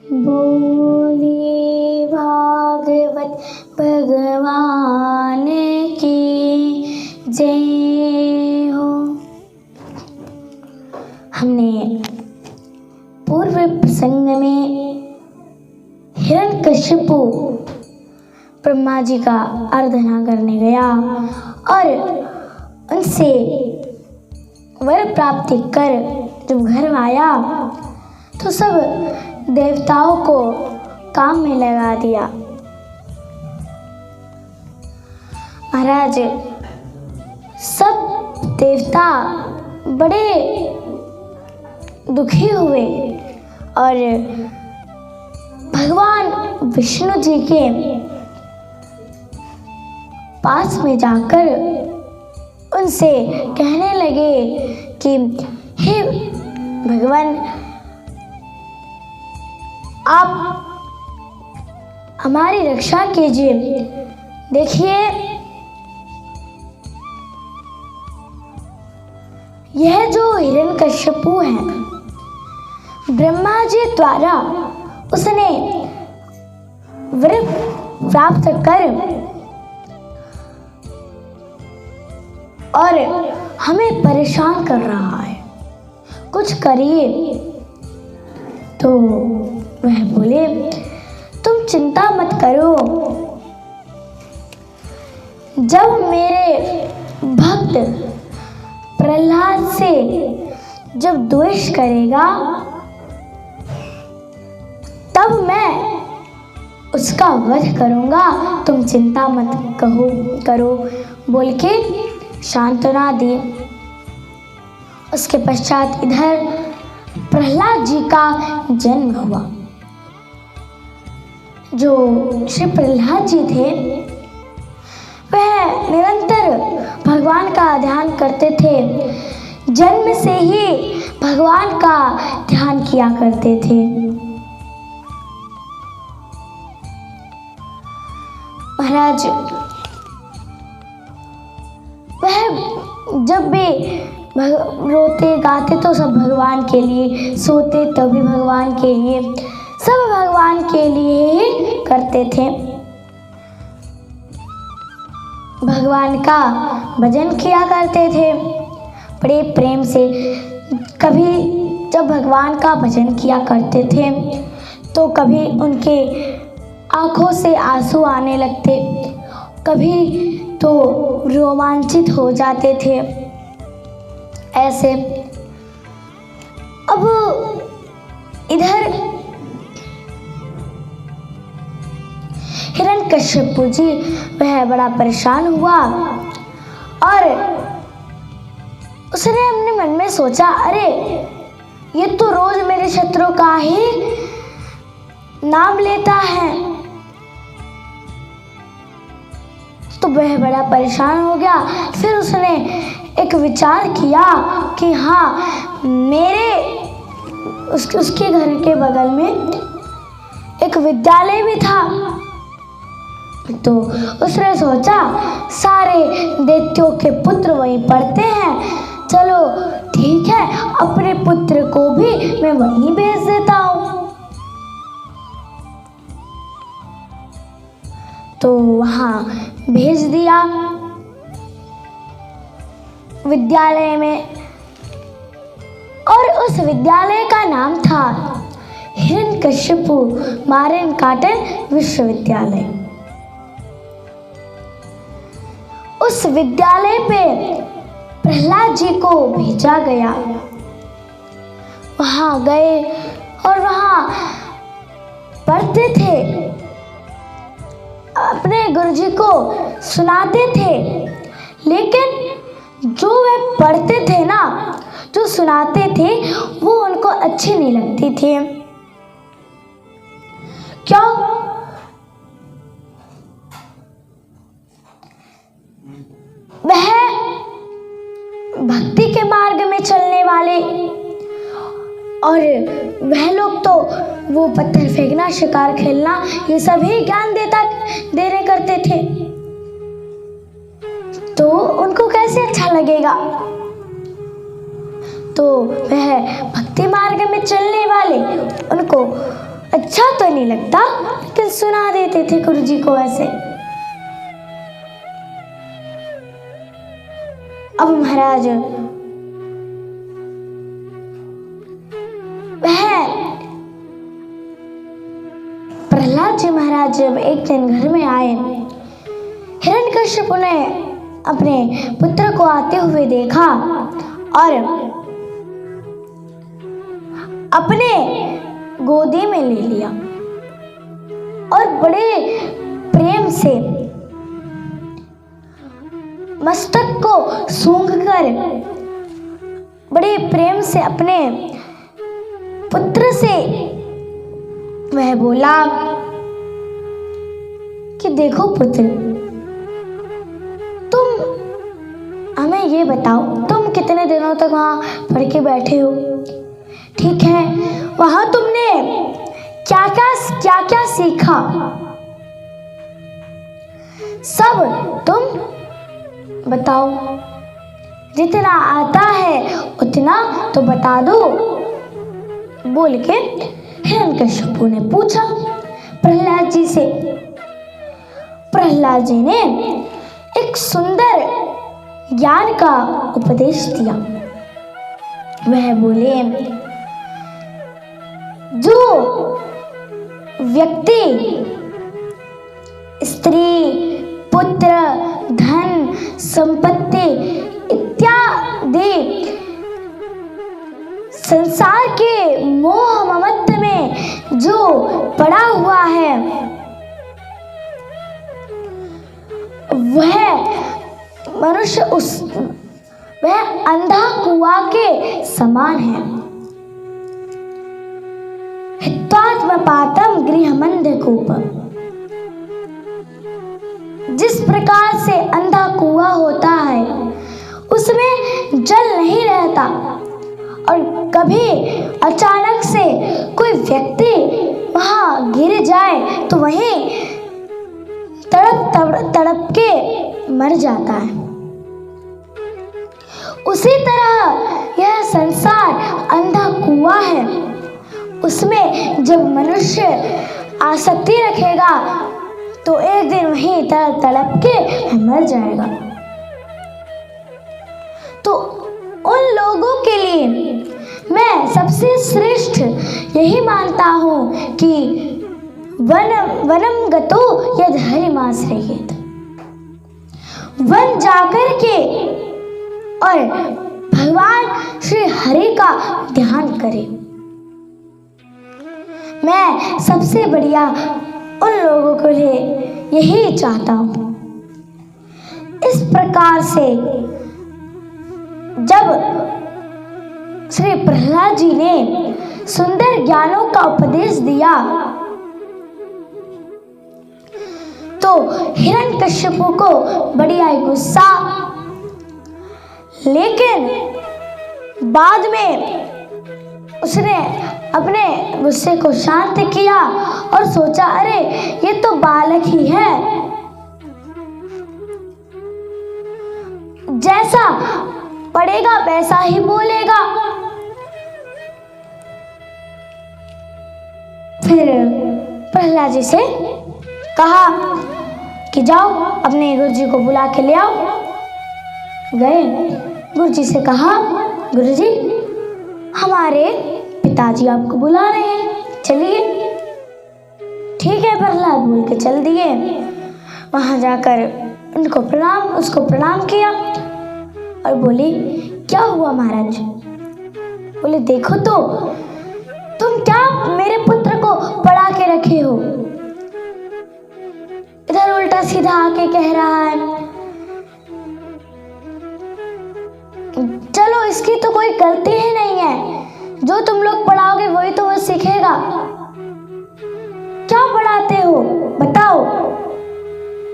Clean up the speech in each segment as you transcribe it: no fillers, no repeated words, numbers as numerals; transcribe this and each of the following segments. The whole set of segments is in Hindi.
बोलिए भागवत भगवान की जय हो। हमने पूर्व प्रसंग में हिरण्यकशिपु ब्रह्मा जी का आराधना करने गया और उनसे वर प्राप्ति कर जब घर आया तो सब देवताओं को काम में लगा दिया। महाराज, सब देवता बड़े दुखी हुए और भगवान विष्णु जी के पास में जाकर उनसे कहने लगे कि हे भगवान, आप हमारी रक्षा कीजिए। देखिए, यह जो हिरण्यकशिपु है, ब्रह्मा जी द्वारा उसने वर प्राप्त कर और हमें परेशान कर रहा है, कुछ करिए। तो वह बोले, तुम चिंता मत करो, जब मेरे भक्त प्रहलाद से जब द्वेष करेगा तब मैं उसका वध करूंगा, तुम चिंता मत करो बोल के सांत्वना दी। उसके पश्चात इधर प्रहलाद जी का जन्म हुआ। जो श्री प्रहलाद जी थे वह निरंतर भगवान का ध्यान करते थे, जन्म से ही भगवान का ध्यान किया करते थे। महाराज, वह जब भी रोते गाते तो सब भगवान के लिए, सोते तब भी भगवान के लिए, सब भगवान के लिए ही करते थे। भगवान का भजन किया करते थे बड़े प्रेम से। कभी जब भगवान का भजन किया करते थे तो कभी उनके आंखों से आंसू आने लगते, कभी तो रोमांचित हो जाते थे। ऐसे अब इधर हिरण्यकशिपु जी वह बड़ा परेशान हुआ और उसने अपने मन में सोचा, अरे ये तो रोज मेरे शत्रु का ही नाम लेता है। तो वह बड़ा परेशान हो गया। फिर उसने एक विचार किया कि हाँ, उसके घर के बगल में एक विद्यालय भी था। तो उसने सोचा, सारे दैत्यों के पुत्र वहीं पढ़ते हैं, चलो ठीक है, अपने पुत्र को भी मैं वहीं भेज देता हूँ। तो वहाँ भेज दिया विद्यालय में, और उस विद्यालय का नाम था हिरण्यकशिपु मारनकाटन विश्वविद्यालय। उस विद्यालय पे प्रहलाद जी को भेजा गया। वहां गए और वहां पढ़ते थे, अपने गुरुजी को सुनाते थे। लेकिन जो वे पढ़ते थे ना, जो सुनाते थे, वो उनको अच्छी नहीं लगती थी। क्यों? वह भक्ति के मार्ग में चलने वाले, और वह लोग तो वो पत्थर फेंकना, शिकार खेलना, ये सभी ज्ञान दे रहे करते थे। तो उनको कैसे अच्छा लगेगा? तो वह भक्ति मार्ग में चलने वाले, उनको अच्छा तो नहीं लगता, लेकिन सुना देते थे गुरुजी को ऐसे। अब महाराज वह प्रहलाद जी महाराज जब एक दिन घर में आए, हिरण्यकश्यप ने अपने पुत्र को आते हुए देखा और अपने गोदी में ले लिया और बड़े प्रेम से मस्तक को सूंघकर बड़े प्रेम से अपने पुत्र से वह बोला कि देखो पुत्र, तुम हमें ये बताओ, तुम कितने दिनों तक वहां पढ़ के बैठे हो? ठीक है, वहां तुमने क्या क्या सीखा, सब तुम बताओ। जितना आता है उतना तो बता दो, बोल के हिरण्यकश्यप ने पूछा प्रहलाद जी से। प्रहलाद जी ने एक सुंदर ज्ञान का उपदेश दिया। वह बोले, जो व्यक्ति स्त्री, पुत्र, धन, संपत्ति इत्यादि संसार के मोह ममत्व में जो पड़ा हुआ है, वह मनुष्य वह अंधा कुआं के समान है। हित्वात्मपातम गृहमंधकूपम। जिस प्रकार से अंधा कुआं होता है, उसमें जल नहीं रहता और कभी अचानक से कोई व्यक्ति वहां गिर जाए तो वहीं तड़प के मर जाता है। उसी तरह यह संसार अंधा कुआं है, उसमें जब मनुष्य आसक्ति रखेगा तो एक दिन वहीं तड़प के मर जाएगा। तो उन लोगों के लिए मैं सबसे श्रेष्ठ यही मानता हूँ कि वनम गतो यद हरिमाश्रयेत। वन जाकर के और भगवान श्री हरि का ध्यान करें। मैं सबसे बढ़िया उन लोगों के लिए यही चाहता हूँ। इस प्रकार से जब श्री प्रहलाद जी ने सुंदर ज्ञानों का उपदेश दिया तो हिरण्यकश्यप को बड़ी आई गुस्सा, लेकिन बाद में उसने अपने गुस्से को शांत किया और सोचा, अरे ये तो बालक ही है, जैसा पढ़ेगा वैसा ही बोलेगा। फिर प्रहलाद जी से कहा कि जाओ अपने गुरुजी को बुला के ले आओ। गए, गुरुजी से कहा, गुरुजी हमारे पिताजी आपको बुला रहे हैं, चलिए। ठीक है प्रहलाद बोल के चल दिए। वहां जाकर उसको प्रणाम किया और बोली, क्या हुआ महाराज? बोले, देखो तो तुम क्या मेरे पुत्र को पढ़ा के रखे हो, इधर उल्टा सीधा आके कह रहा है। चलो इसकी तो कोई गलती ही नहीं है, जो तुम लोग पढ़ाओगे वही तो वो सीखेगा। क्या पढ़ाते हो बताओ?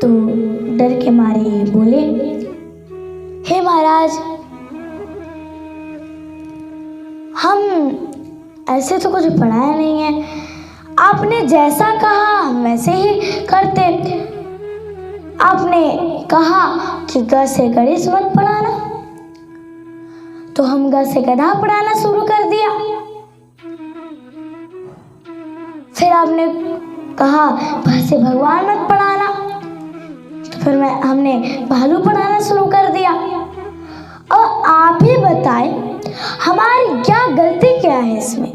तो डर के मारे बोले, हे महाराज, हम ऐसे तो कुछ पढ़ाया नहीं है, आपने जैसा कहा हम वैसे ही करते। आपने कहा कि ग से गणेश मत पढ़ाना, तो हम ग से गधा पढ़ाना शुरू कर दिया। फिर आपने कहा वहाँ से भगवान मत पढ़ाना, तो फिर हमने भालू पढ़ाना शुरू कर दिया। और आप ही बताएं हमारी क्या गलती क्या है इसमें।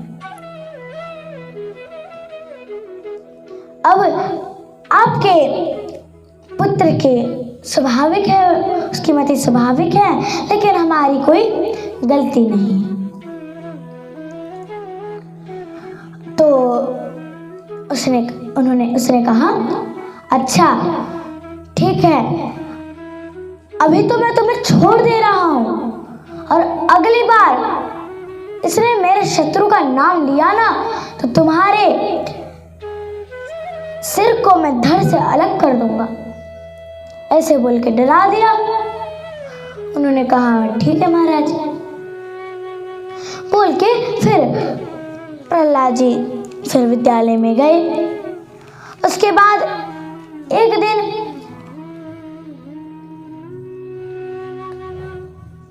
अब आपके पुत्र के स्वाभाविक है, उसकी मति स्वाभाविक है, लेकिन हमारी कोई गलती नहीं है। तो उसने कहा अच्छा ठीक है, अभी तो मैं तुम्हें छोड़ दे रहा हूं, और अगली बार इसने मेरे शत्रु का नाम लिया ना तो तुम्हारे सिर को मैं धड़ से अलग कर दूंगा। ऐसे बोल के डरा दिया। उन्होंने कहा ठीक है महाराज बोल के फिर प्रहलाद जी फिर विद्यालय में गए। उसके बाद एक दिन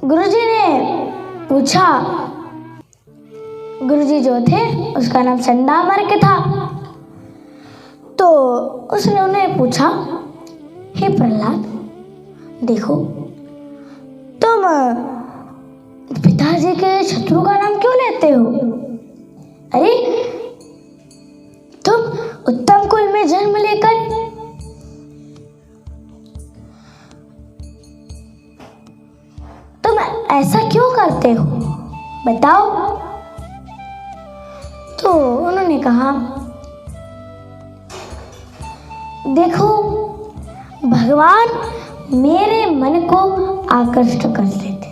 गुरुजी ने पूछा, गुरुजी जो थे उसका नाम चंडामर्क था, तो उसने उन्हें पूछा हे प्रहलाद देखो तुम पिताजी के शत्रु का नाम क्यों लेते हो? अरे तुम उत्तम कुल में जन्म लेकर तुम ऐसा क्यों करते हो, बताओ। तो उन्होंने कहा देखो भगवान मेरे मन को आकृष्ट कर लेते।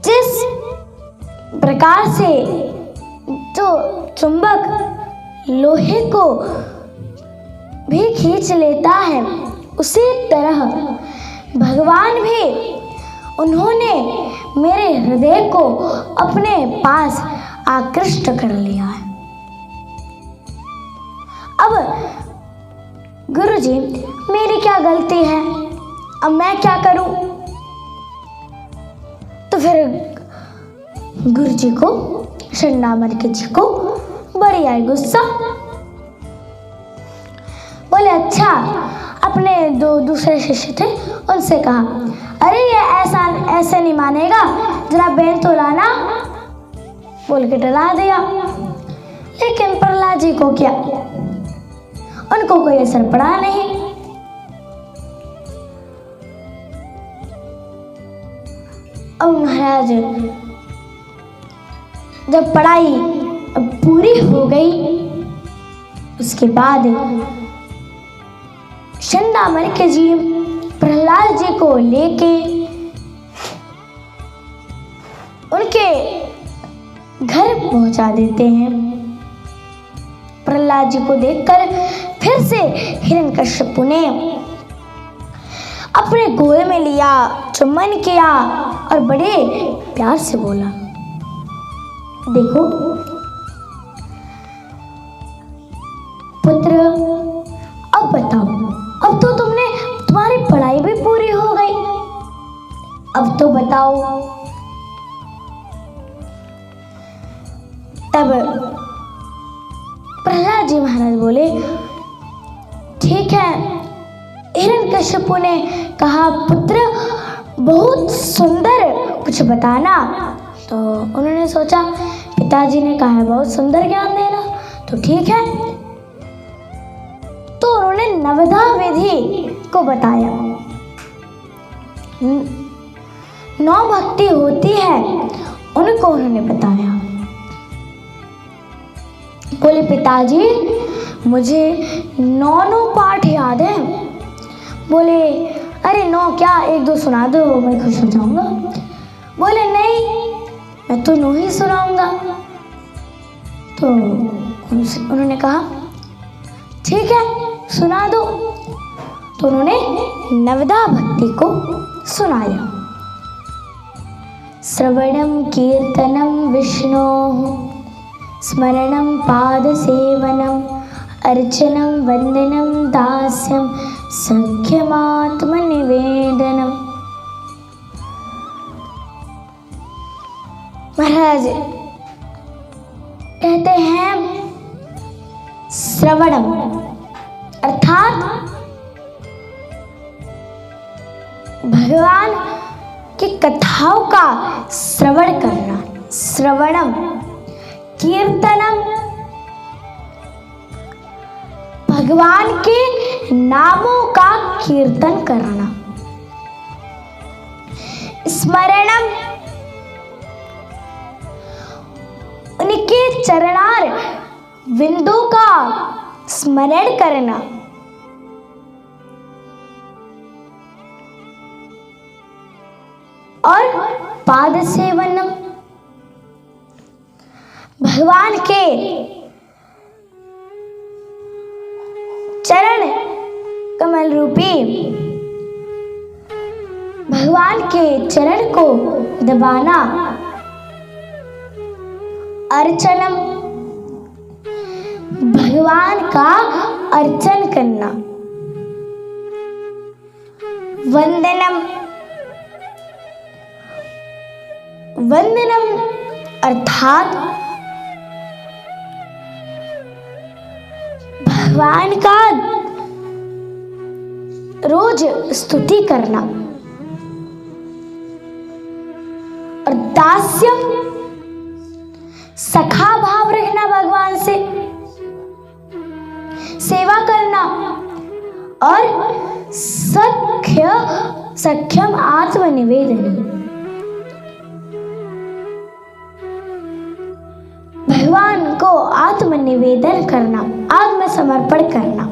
जिस प्रकार से जो चुंबक लोहे को भी खींच लेता है, उसी तरह भगवान भी उन्होंने मेरे हृदय को अपने पास आकृष्ट कर लिया है। अब गुरुजी मेरी क्या गलती है, अब मैं क्या करूं? तो फिर गुरुजी को चंडामर्क जी को बड़ी आई गुस्सा। बोले अच्छा, अपने दो दूसरे शिष्य थे उनसे कहा अरे ये ऐसे नहीं मानेगा, जरा बेन तो लाना, बोल के डरा दिया। लेकिन प्रहलाद जी को क्या, उनको कोई असर पड़ा नहीं। अब महाराज जब पढ़ाई पूरी हो गई, उसके बाद चंडामर्क जी प्रहलाद जी को लेके उनके घर पहुंचा देते हैं। प्रहलाद जी को देखकर फिर से हिरण्यकश्यप ने अपने गोद में लिया, चुम्बन किया और बड़े प्यार से बोला देखो पुत्र, अब बताओ, अब तो तुम्हारी पढ़ाई भी पूरी हो गई, अब तो बताओ। तब प्रहलाद जी महाराज बोले ठीक है। हिरण्यकश्यप ने कहा पुत्र बहुत सुंदर कुछ बताना। तो उन्होंने सोचा पिताजी ने कहा है बहुत सुंदर ज्ञान देना, तो ठीक है। तो उन्होंने नवधा विधि को बताया। 9 भक्ति होती है उनको उन्होंने बताया। बोले पिताजी मुझे 9 पाठ याद है। बोले अरे 9 क्या, 1-2 सुना दो, मैं खुश हो जाऊंगा। बोले नहीं, मैं तो 9 ही सुनाऊंगा। तो उन्होंने कहा ठीक है सुना दो। तो उन्होंने नवधा भक्ति को सुनाया। श्रवणम कीर्तनम विष्णोः, स्मरणं पादसेवनम्, अर्चनं वंदनं दास्यं, सख्यमात्मनिवेदनम्। महाराज कहते हैं श्रवणम, अर्थात भगवान की कथाओं का श्रवण करना। श्रवणम, कीर्तनम, भगवान के नामों का कीर्तन करना। स्मरणम, उनके चरणार बिंदु का स्मरण करना। और पाद सेवनम, भगवान के चरण कमल रूपी भगवान के चरण को दबाना। अर्चनम, भगवान का अर्चन करना। वंदनम, वंदनम अर्थात भगवान का रोज स्तुति करना। और दास्यम, सखा भाव रखना, भगवान से सेवा करना। और सख्यम आत्मनिवेदन, भगवान को आत्मनिवेदन करना, आत्मसमर्पण करना।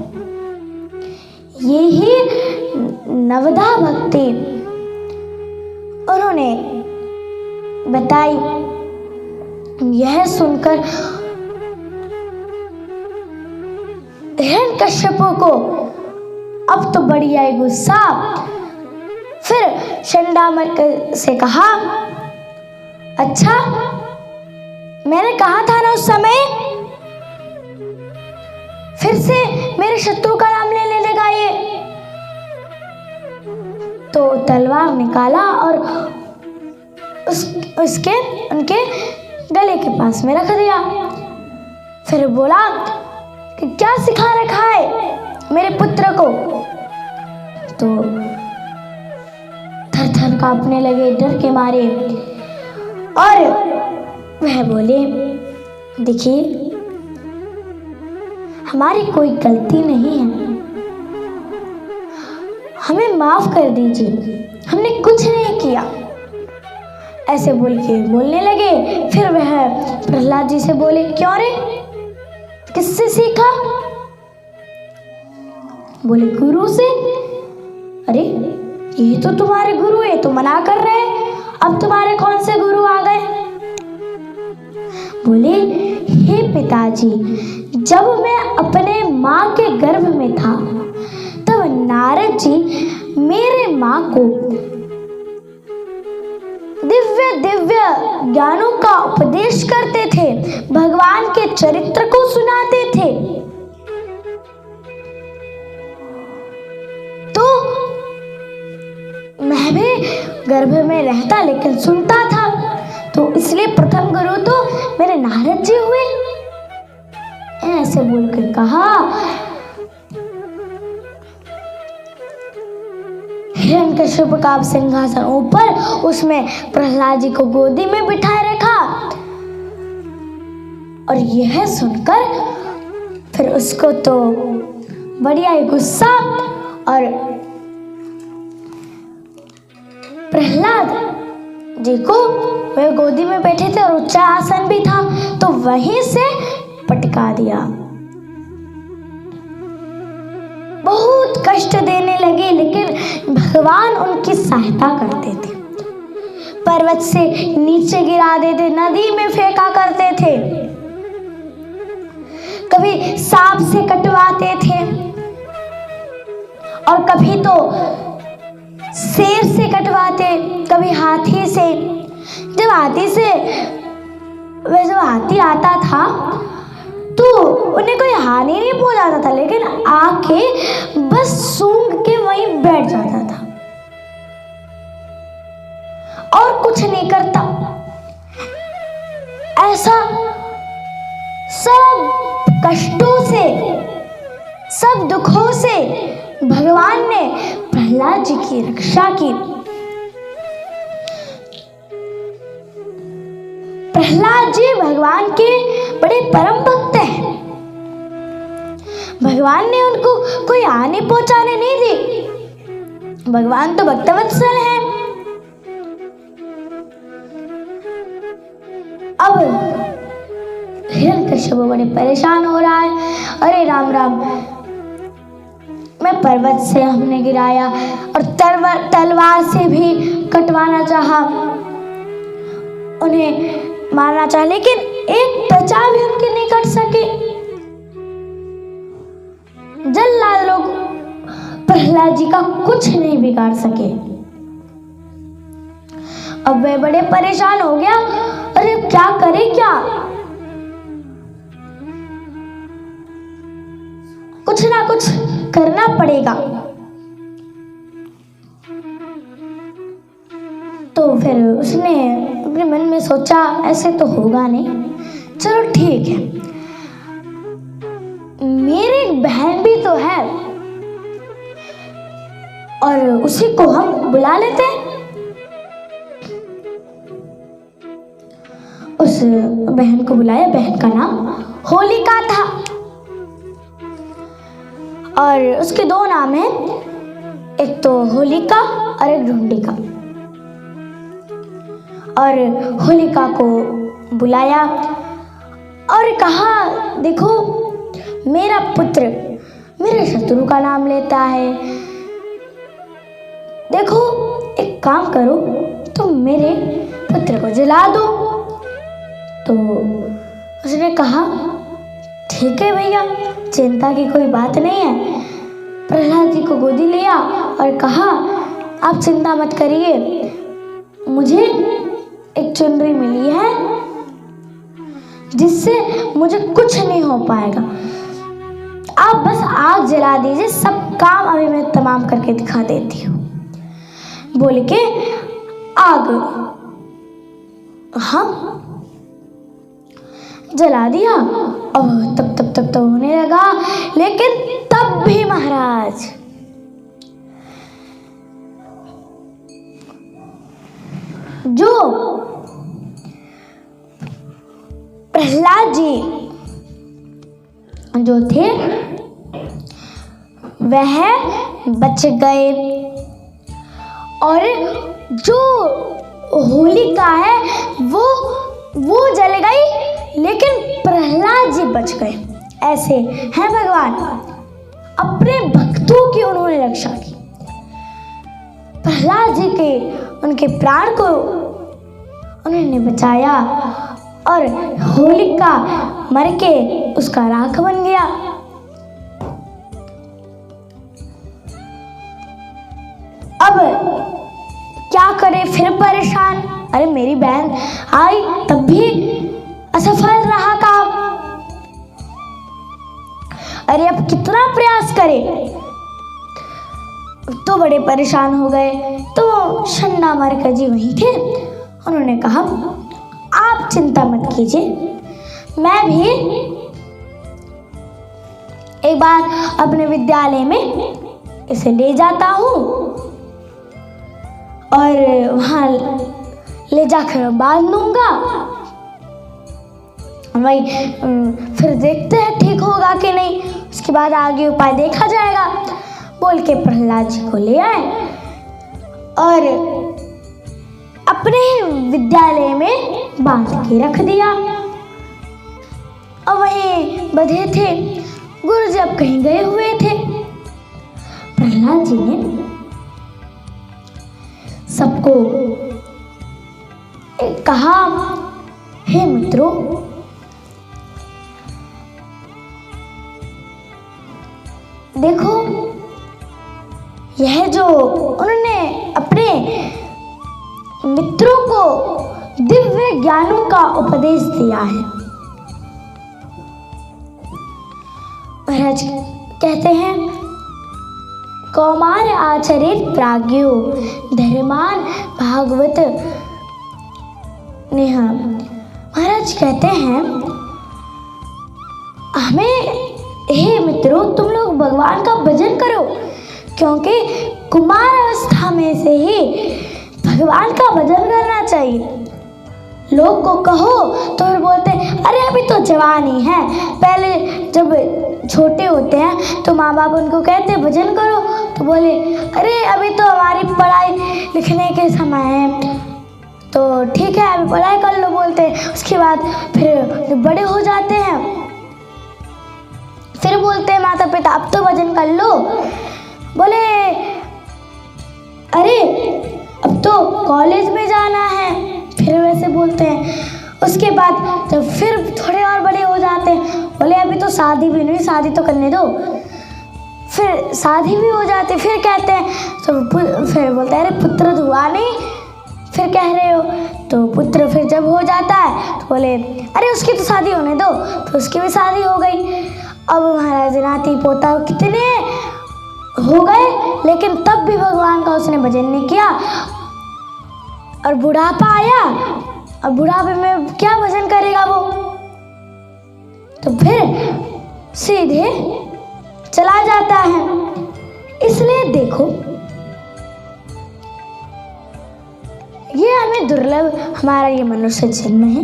यही नवधा भक्ति उन्होंने बताई। यह सुनकर हिरण्यकश्यप को अब तो बड़ी आई गुस्सा। फिर चंडामर्क से कहा, अच्छा मैंने कहा था ना उस समय, फिर से मेरे शत्रु का नाम ले लेगा ये। तो तलवार निकाला और उनके गले के पास में रख दिया। फिर बोला कि क्या सिखा रखा है मेरे पुत्र को। तो थर थर कांपने लगे डर के मारे। और वह बोले, देखिए हमारी कोई गलती नहीं है, हमें माफ कर दीजिए, हमने कुछ नहीं किया। ऐसे बोलने लगे। फिर वह प्रहलाद जी से बोले, क्यों रे, किससे सीखा? बोले, गुरु से। अरे ये तो तुम्हारे गुरु है, तो मना कर रहे हैं, अब तुम्हारे कौन से गुरु आ गए? बोले, हे पिताजी, जब मैं अपने माँ के गर्भ में था तब नारद जी मेरे माँ को दिव्य दिव्य ज्ञानों का उपदेश करते थे, भगवान के चरित्र को सुनाते थे। तो मैं भी गर्भ में रहता लेकिन सुनता था, तो इसलिए प्रथम गुरु तो मेरे नारद जी हुए। ऐसे बोलकर कहा। हिरण्यकश्यप का सिंहासन ऊपर, उसमें प्रहलाद जी को गोदी में बिठाए रखा। और यह सुनकर फिर उसको तो बढ़िया ही गुस्सा। और प्रहलाद जी को वह गोदी में बैठे थे और ऊंचा आसन भी था, तो वहीं से पटका दिया। बहुत कष्ट देने लगे, लेकिन भगवान उनकी सहायता करते थे। पर्वत से नीचे गिरा देते, नदी में फेंका करते थे, कभी सांप से कटवाते थे और कभी तो शेर से कटवाते, कभी हाथी से। जब हाथी आता था तो उन्हें कोई हानि नहीं पहुंचाता था, लेकिन आके बस सूंघ के वहीं बैठ जाता था और कुछ नहीं करता। ऐसा सब दुखों से भगवान ने प्रहलाद जी की रक्षा की। प्रहलाद जी भगवान के बड़े परम भक्त हैं। भगवान ने उनको कोई हानि पहुंचाने नहीं दी। भगवान तो भक्तवत्सल हैं। अब हिरण्यकश्यप बड़े परेशान हो रहा है। अरे राम राम, मैं पर्वत से हमने गिराया और तलवार से भी कटवाना चाहा, उन्हें मारना चाहा, लेकिन एक त्वचा भी उनकी नहीं कट सके। जल्लाद लोग प्रहलाद जी का कुछ नहीं बिगाड़ सके। अब वे बड़े परेशान हो गया। अरे क्या करे क्या, कुछ ना कुछ करना पड़ेगा। तो फिर उसने अपने मन में सोचा ऐसे तो होगा नहीं, चलो ठीक है, मेरी एक बहन भी तो है और उसी को हम बुला लेते हैं। उस बहन को बुलाया। बहन का नाम होलिका था और उसके दो नाम हैं, एक तो होलिका और एक ढूंढिका। और होलिका को बुलाया और कहा, देखो मेरा पुत्र मेरे शत्रु का नाम लेता है, देखो एक काम करो, तुम मेरे पुत्र को जला दो। तो उसने कहा ठीक है भैया, चिंता की कोई बात नहीं है। प्रहलाद जी को गोदी लिया और कहा आप चिंता मत करिए, मुझे एक चुनरी मिली है जिससे मुझे कुछ नहीं हो पाएगा, आप बस आग जला दीजिए, सब काम अभी मैं तमाम करके दिखा देती हूँ। बोल के आग जला दिया और तब होने लगा। लेकिन तब भी महाराज जो प्रहलाद जी जो थे वह बच गए और जो होलिका है वो जल गई, लेकिन प्रहलाद जी बच गए। ऐसे हैं भगवान, अपने भक्तों की उन्होंने रक्षा की। प्रहलाद जी के उनके प्राण को उन्होंने बचाया और होलिका मर के उसका राख बन गया। अब क्या करे, फिर परेशान। अरे मेरी बहन आई तब भी असफल रहा काम, अरे अब कितना प्रयास करे। तो बड़े परेशान हो गए। तो शंडा मार्का जी वहीं थे। उन्होंने कहा आप चिंता मत कीजिए, मैं भी एक बार अपने विद्यालय में इसे ले जाता हूँ और वहां ले जाकर बांध दूंगा, वही फिर देखते हैं ठीक होगा कि नहीं, उसके बाद आगे उपाय देखा जाएगा। बोल के प्रहलाद जी को ले आए और अपने विद्यालय में बांध के रख दिया। और वहीं बंधे थे। गुरु जी अब कहीं गए हुए थे। प्रहलाद जी ने सबको कहा, हे मित्रों, देखो यह जो उन्होंने अपने मित्रों को दिव्य ज्ञानों का उपदेश दिया है। महाराज कहते हैं, कौमार आचरित प्राज्ञो धर्मान भागवत नेहा। महाराज कहते हैं, हमें हे मित्रों, तुम लोग भगवान का भजन करो, क्योंकि कुमार अवस्था में से ही भगवान का भजन करना चाहिए। लोग को कहो तो फिर बोलते अरे अभी तो जवान ही है। पहले जब छोटे होते हैं तो माँ बाप उनको कहते भजन करो, तो बोले अरे अभी तो हमारी पढ़ाई लिखने के समय है, तो ठीक है अभी पढ़ाई कर लो बोलते हैं। उसके बाद फिर जब बड़े हो जाते हैं फिर बोलते हैं माता पिता अब तो भजन कर लो, बोले अरे अब तो कॉलेज में जाना है, फिर वैसे बोलते हैं। उसके बाद जब फिर थोड़े और बड़े हो जाते हैं, बोले अभी तो शादी भी नहीं, शादी तो करने दो, फिर शादी भी हो जाती, फिर कहते हैं तो फिर बोलते हैं अरे पुत्र तो हुआ नहीं, फिर कह रहे हो, तो पुत्र फिर जब हो जाता है तो बोले अरे उसकी तो शादी होने दो, फिर उसकी भी शादी हो गई। अब महाराज नाती पोता कितने हो गए, लेकिन तब भी भगवान का उसने भजन नहीं किया। और बुढ़ापा आया, अब बुढ़ापे में क्या भजन करेगा वो, तो फिर सीधे चला जाता है। इसलिए देखो ये हमें दुर्लभ, हमारा ये मनुष्य जन्म है।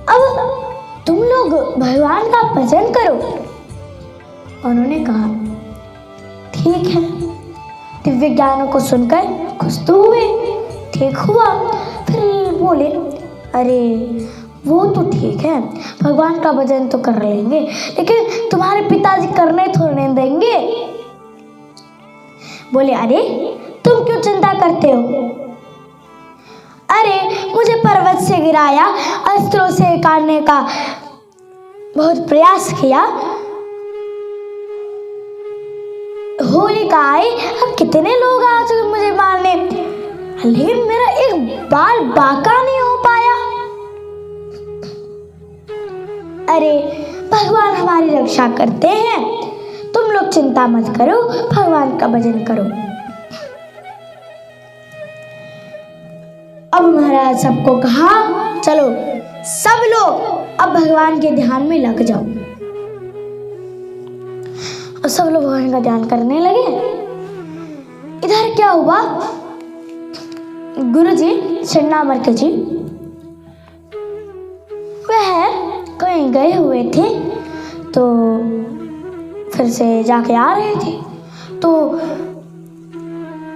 अब तुम लोग भगवान का भजन करो। उन्होंने कहा ठीक है। दिव्य ज्ञानों को सुनकर खुश तो हुए, ठीक हुआ। फिर बोले अरे वो तो ठीक है, भगवान का भजन तो कर लेंगे, लेकिन तुम्हारे पिताजी करने थोड़े देंगे। बोले अरे तुम क्यों चिंता करते हो, अरे मुझे पर्वत से गिराया, अस्त्रों से काटने का बहुत प्रयास किया, होलिका आई, अब कितने लोग आ चुके मुझे मारने, लेकिन मेरा एक बाल बांका नहीं हो पाया। अरे भगवान हमारी रक्षा करते हैं, तुम लोग चिंता मत करो, भगवान का भजन करो। अब महाराज सबको कहा चलो सब लोग अब भगवान के ध्यान में लग जाओ। और सब लोग भगवान का ध्यान करने लगे। इधर क्या हुआ, गुरुजी छन्नामर्क जी वह कहीं गए हुए थे, तो फिर से जाके आ रहे थे, तो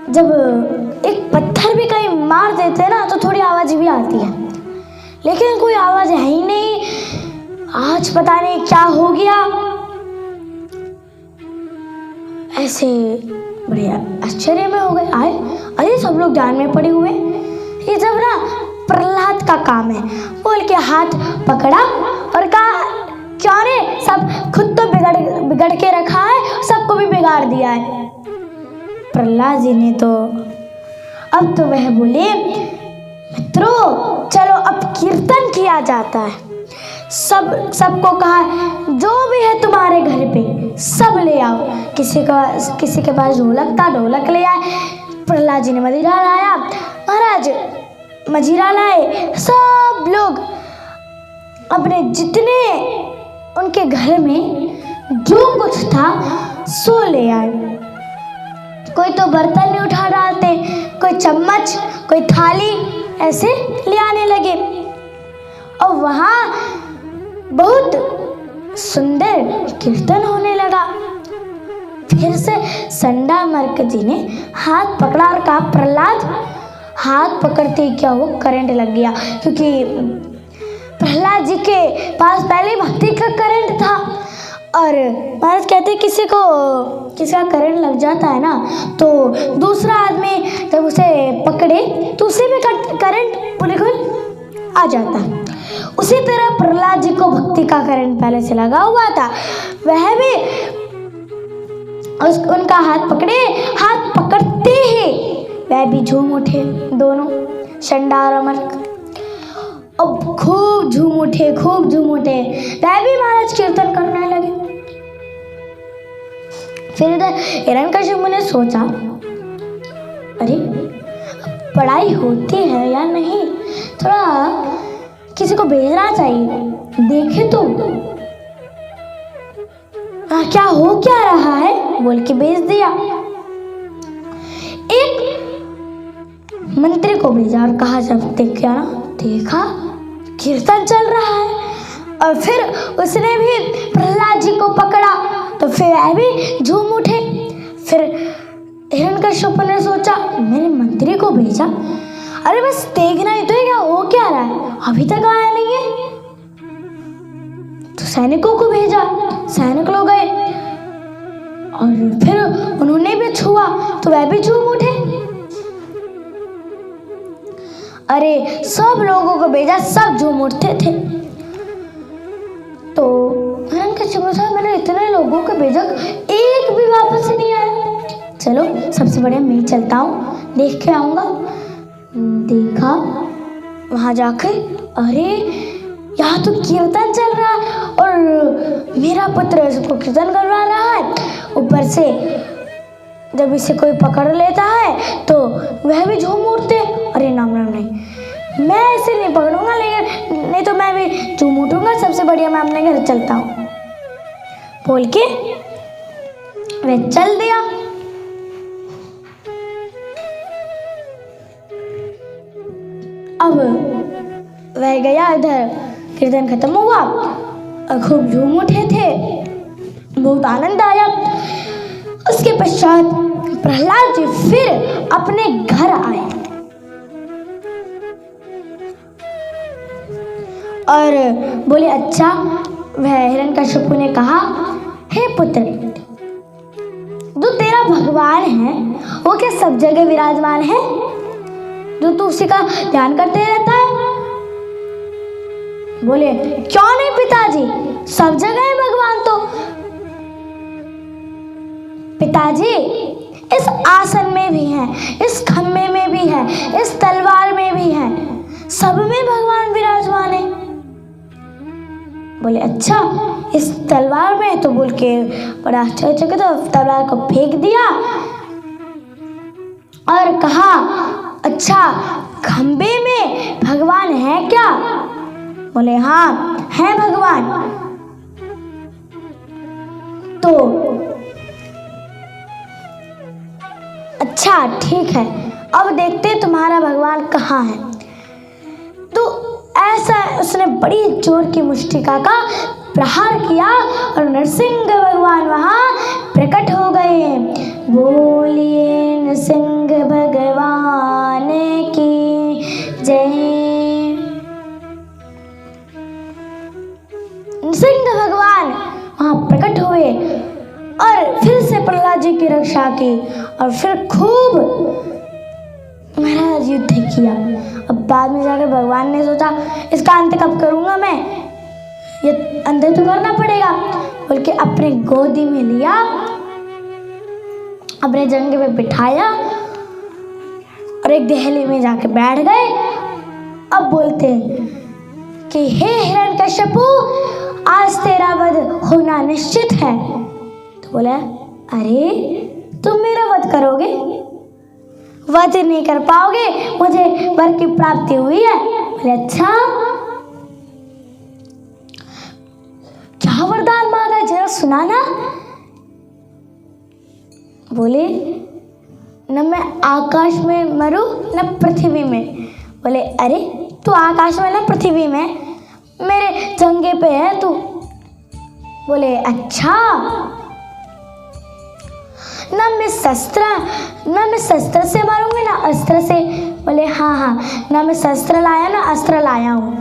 जब एक पत्थर भी कहीं मार देते ना तो थोड़ी आवाज भी आती है, लेकिन कोई आवाज है ही नहीं। आज पता नहीं क्या हो गया, ऐसे बड़े आश्चर्य में हो गए। आए अरे सब लोग ध्यान में पड़े हुए, ये जब ना प्रहलाद का काम है, बोल के हाथ पकड़ा और कहा क्यों रे, सब खुद तो बिगड़ के रखा है, सबको भी बिगाड़ दिया है। प्रहलाद जी ने तो अब तो वह बोले मित्रों चलो अब कीर्तन किया जाता है। सबको कहा जो भी है तुम्हारे घर पे सब ले आओ, किसी के पास ढोलक था ढोलक ले आए। प्रहलाद जी ने मजीरा लाया, महाराज मजीरा लाए, सब लोग अपने जितने उनके घर में जो कुछ था सो ले आए। कोई तो बर्तन नहीं उठा डालते, कोई चम्मच, कोई थाली, ऐसे ले आने लगे। और वहाँ बहुत सुंदर कीर्तन होने लगा। फिर से छन्नामर्क जी ने हाथ पकड़ा और कहा प्रहलाद, हाथ पकड़ते ही क्या वो करंट लग गया, क्योंकि प्रहलाद जी के पास पहले भक्ति का करंट था। और महाराज कहते किसी का करंट लग जाता है ना, तो दूसरा आदमी जब उसे पकड़े तो उसे भी करंट बिल्कुल आ जाता है। उसी तरह प्रहलाद जी को भक्ति का करंट पहले से लगा हुआ था, वह भी उनका हाथ पकड़े, हाथ पकड़ते ही वह भी झूम उठे, दोनों छन्नामर्क अब खूब झूम उठे, वह भी महाराज कीर्तन करने लगे। फिर इधर हिरण्यकशिपु ने सोचा अरे पढ़ाई होती है या नहीं, थोड़ा किसी को भेजना चाहिए, देखे तो। यहाँ क्या हो क्या रहा है बोल के भेज दिया। एक मंत्री को भेजा और कहा, जब देखा कीर्तन चल रहा है, और फिर उसने भी प्रहलाद जी को पकड़ा तो फिर वह भी झूम उठे। फिर हिरण्यकश्यप ने सोचा, मैंने मंत्री को भेजा, अरे बस देखना ही तो है क्या हो क्या रहा है, अभी तक आया नहीं है। तो सैनिकों को भेजा, सैनिक लोग गए और फिर उन्होंने भी छुआ तो वह भी झूम उठे। अरे सब लोगों को भेजा, सब झूम उठते थे। तो हिरण्यकश्यप ने सोचा, मैंने इतने लोगों को भेजा, एक भी वापस नहीं आया, चलो सबसे बढ़िया मैं ही चलता हूँ, देख के आऊँगा। देखा वहाँ जाके, अरे यहाँ तो कीर्तन चल रहा है और मेरा पुत्र इसको कीर्तन करवा रहा है। ऊपर से जब इसे कोई पकड़ लेता है तो वह भी झूम उठते। अरे नाम नहीं, मैं इसे नहीं पकड़ूंगा, लेकिन नहीं तो मैं भी झूम उठूंगा, सबसे बढ़िया मैं अपने घर चलता हूँ बोल के वह चल दिया। अब वह गया, इधर कीर्तन खत्म हुआ और खूब झूम उठे थे, बहुत आनंद आया। उसके पश्चात प्रहलाद जी फिर अपने घर आए और बोले, अच्छा। वह हिरण्यकश्यप ने कहा, हे पुत्र, जो तेरा भगवान है वो क्या सब जगह विराजमान है, जो तू उसी का ध्यान करते रहता है? बोले, क्यों नहीं पिताजी, सब जगह है भगवान तो। पिताजी, इस आसन में भी है, इस खम्भे में भी है, इस तलवार में भी है, सब में भगवान विराजमान है। बोले, अच्छा, इस तलवार में? तो बोल के बड़ा आश्चर्य तो तलवार को फेंक दिया और कहा, अच्छा, खंबे में भगवान है क्या? बोले, हाँ है भगवान। तो अच्छा ठीक है, अब देखते तुम्हारा भगवान कहाँ है। तो ऐसा उसने बड़ी जोर की मुष्टिका का प्रहार किया और नरसिंह भगवान वहां प्रकट हो गए। बोलिए नरसिंह भगवान की जय। नरसिंह भगवान वहां प्रकट हुए और फिर से प्रहलाद जी की रक्षा की और फिर खूब महाराज युद्ध किया। अब बाद में जाकर भगवान ने सोचा, इसका अंत कब करूंगा मैं, ये अंत तो करना पड़ेगा, बोल के अपने गोदी में लिया, अपने जंघे पे बिठाया और एक देहली में जाके बैठ गए। अब बोलते कि हे हिरण्यकश्यपु, आज तेरा वध होना निश्चित है। तो बोला, अरे तुम मेरा वध करोगे? वध नहीं कर पाओगे, मुझे वर की प्राप्ति हुई है। बोले, अच्छा, क्या वरदान मांगा, जरा सुनाना। बोले, न मैं आकाश में मरूं न पृथ्वी में। बोले, अरे तू आकाश में न पृथ्वी में, मेरे जंघे पे है तू। बोले, अच्छा, ना मैं शस्त्र से मारूंगी ना अस्त्र से। बोले, हाँ हाँ, ना मैं शस्त्र लाया ना अस्त्र लाया हूं,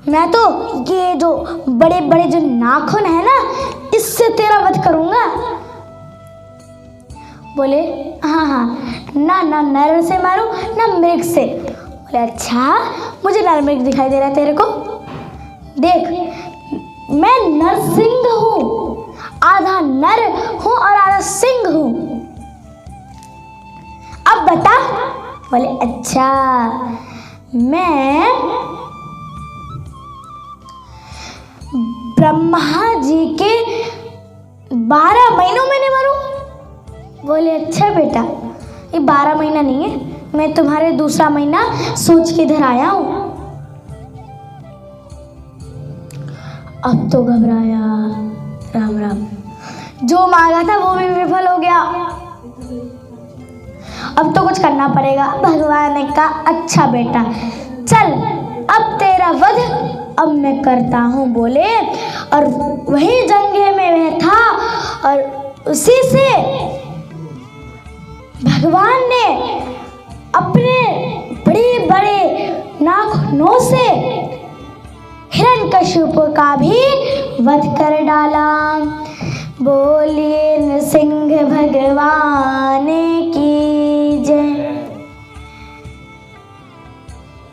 मैं तो ये जो बड़े बड़े जो नाखून है ना, इससे तेरा वध करूंगा। बोले, हाँ हाँ, ना नर से मारूं ना मृग से। बोले, अच्छा, मुझे नर मृग दिखाई दे रहा है तेरे को, देख मैं नरसिंह हूं, आधा नर हूं और आधा सिंह हूं, अब बता। बोले, अच्छा, मैं ब्रह्मा जी के 12 महीनों में नहीं मरूं। बोले, अच्छा बेटा, ये 12 महीना नहीं है, मैं तुम्हारे दूसरा महीना सोच के इधर आया हूं। अब तो घबराया, राम राम। जो मांगा था वो भी विफल हो गया। अब तो कुछ करना पड़ेगा। भगवान ने कहा अच्छा बेटा चल अब तेरा वध अब मैं करता हूँ बोले। और वही जंगे में वह था और उसी से भगवान ने अपने बड़े बड़े नाखूनों से हिरण्यकशिप का भी वध कर डाला। बोलिए नृसिंह भगवान की जय।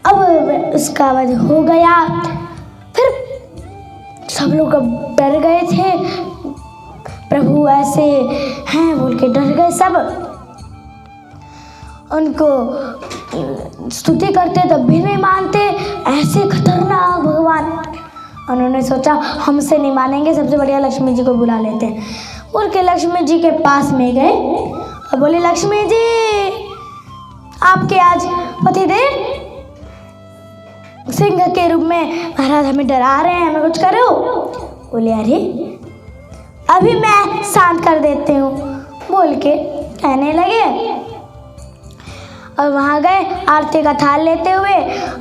अब उसका वध हो गया। फिर सब लोग अब डर गए थे। प्रभु ऐसे हैं बोल के डर गए सब। उनको स्तुति करते तब भी नहीं मानते, ऐसे खतरनाक भगवान। उन्होंने सोचा हमसे नहीं मानेंगे, सबसे बढ़िया लक्ष्मी जी को बुला लेते हैं। बोल के लक्ष्मी जी के पास में गए और बोले लक्ष्मी जी आपके आज पतिदेव सिंह के रूप में महाराज हमें डरा रहे हैं, हमें कुछ करो। बोले अरे अभी मैं शांत कर देती हूँ बोल के कहने लगे। और वहाँ गए आरती का थाल लेते हुए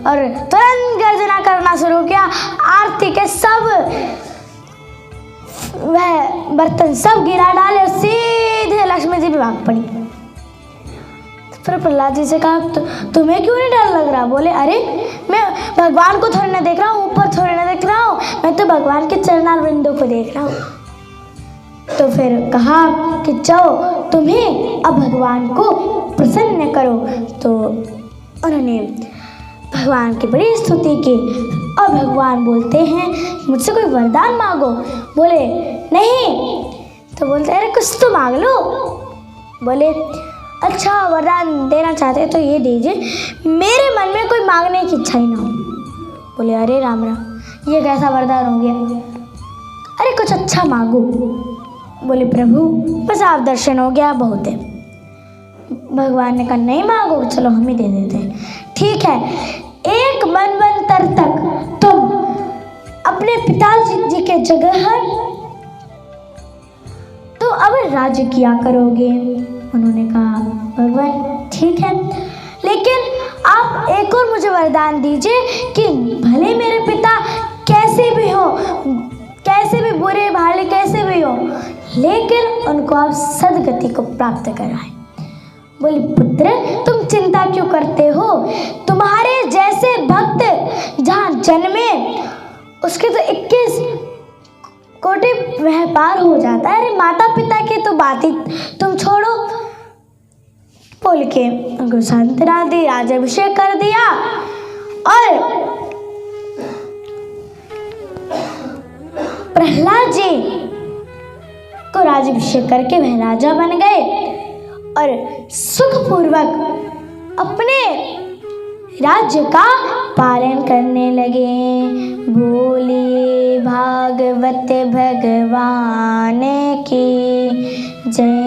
और तुरंत गर्जना करना शुरू किया। आरती के सब वह बर्तन सब गिरा डाले और सीधे लक्ष्मी जी भी भाग पड़ी। फिर प्रहलाद जी से कहा तुम्हें क्यों नहीं डर लग रहा? बोले अरे मैं भगवान को थोड़ी ना देख रहा हूँ, ऊपर थोड़ी ना देख रहा हूँ, मैं तो भगवान के चरणारविंदों को देख रहा हूँ। तो फिर कहा कि जाओ तुम्हें अब भगवान को प्रसन्न करो। तो उन्होंने भगवान की बड़ी स्तुति की और भगवान बोलते हैं मुझसे कोई वरदान मांगो। बोले नहीं। तो बोलते अरे कुछ तो मांग लो। बोले अच्छा वरदान देना चाहते तो ये दीजिए, मेरे मन में कोई मांगने की इच्छा ही ना हो। बोले अरे राम राम ये कैसा वरदान हो गया? अरे कुछ अच्छा मांगो। बोले प्रभु बस आप दर्शन हो गया बहुत है। भगवान ने कहा नहीं मांगो, चलो हम ही दे देते हैं। ठीक है, एक मनवंतर तक तुम अपने पिताजी के जगह तो अब राज्य किया करोगे। उन्होंने कहा भगवान ठीक है, लेकिन आप एक और मुझे वरदान दीजिए कि भले मेरे पिता कैसे भी हो, कैसे भी बुरे भाले कैसे भी हो, लेकिन उनको आप सदगति को प्राप्त कराएं। बोले पुत्र तुम चिंता क्यों करते हो? तुम्हारे जैसे भक्त जहाँ जन्मे उसके तो 21 कोटि व्यापार हो जाता है। अरे माता पिता की तो बात ही तुम छोड़ो। बोल के उनको सांत्वना दी, राज्याभिषेक कर दिया और प्रहलाद जी को राज्याभिषेक करके वह राजा बन गए और सुखपूर्वक अपने राज्य का पालन करने लगे। बोलिए भागवत भगवान की जय।